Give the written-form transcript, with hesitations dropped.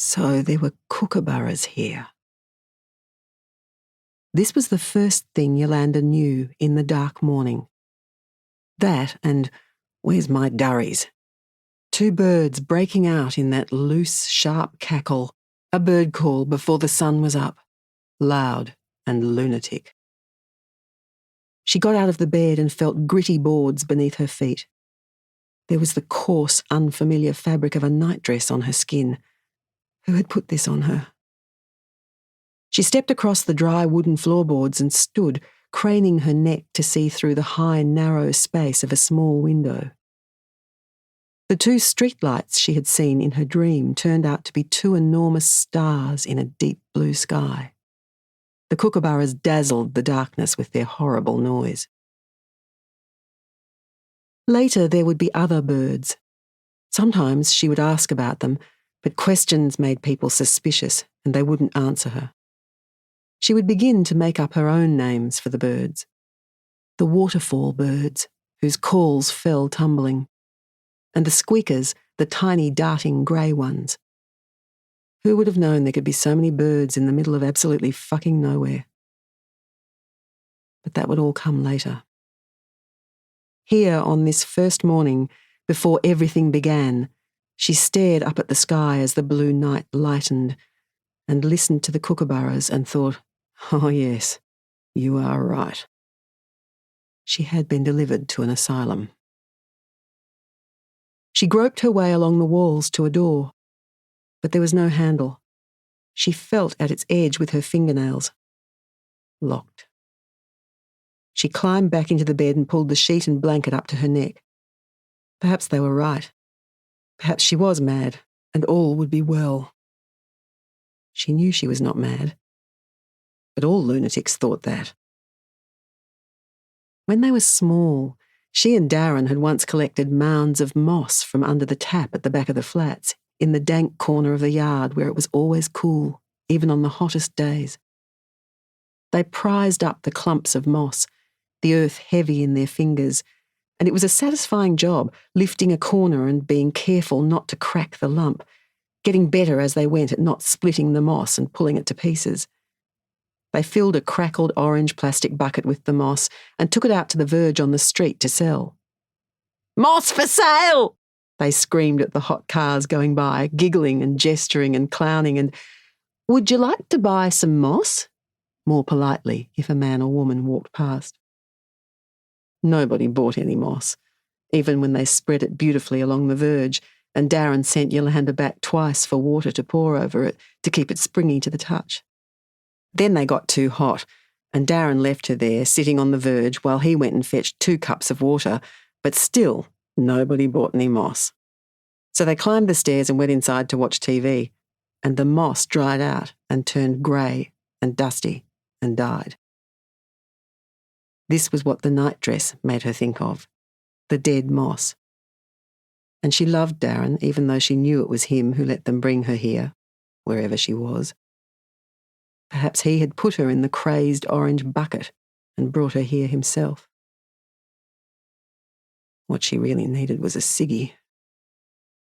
So there were kookaburras here. This was the first thing Yolanda knew in the dark morning. That and "Where's my durries?" Two birds breaking out in that loose, sharp cackle, a bird call before the sun was up, loud and lunatic. She got out of the bed and felt gritty boards beneath her feet. There was the coarse, unfamiliar fabric of a nightdress on her skin. Who had put this on her? She stepped across the dry wooden floorboards and stood, craning her neck to see through the high, narrow space of a small window. The two streetlights she had seen in her dream turned out to be two enormous stars in a deep blue sky. The kookaburras dazzled the darkness with their horrible noise. Later there would be other birds. Sometimes she would ask about them, but questions made people suspicious and they wouldn't answer her. She would begin to make up her own names for the birds. The waterfall birds, whose calls fell tumbling. And the squeakers, the tiny darting grey ones. Who would have known there could be so many birds in the middle of absolutely fucking nowhere? But that would all come later. Here, on this first morning, before everything began, she stared up at the sky as the blue night lightened and listened to the kookaburras and thought, "Oh yes, you are right." She had been delivered to an asylum. She groped her way along the walls to a door, but there was no handle. She felt at its edge with her fingernails. Locked. She climbed back into the bed and pulled the sheet and blanket up to her neck. Perhaps they were right. Perhaps she was mad, and all would be well. She knew she was not mad, but all lunatics thought that. When they were small, she and Darren had once collected mounds of moss from under the tap at the back of the flats, in the dank corner of the yard where it was always cool, even on the hottest days. They prized up the clumps of moss, the earth heavy in their fingers, and it was a satisfying job, lifting a corner and being careful not to crack the lump, getting better as they went at not splitting the moss and pulling it to pieces. They filled a crackled orange plastic bucket with the moss and took it out to the verge on the street to sell. "Moss for sale!" they screamed at the hot cars going by, giggling and gesturing and clowning, and "Would you like to buy some moss?" more politely if a man or woman walked past. Nobody bought any moss, even when they spread it beautifully along the verge, and Darren sent Yolanda back twice for water to pour over it to keep it springy to the touch. Then they got too hot, and Darren left her there, sitting on the verge, while he went and fetched 2 cups of water, but still nobody bought any moss. So they climbed the stairs and went inside to watch TV, and the moss dried out and turned grey and dusty and died. This was what the nightdress made her think of, the dead moss. And she loved Darren, even though she knew it was him who let them bring her here, wherever she was. Perhaps he had put her in the crazed orange bucket and brought her here himself. What she really needed was a ciggy.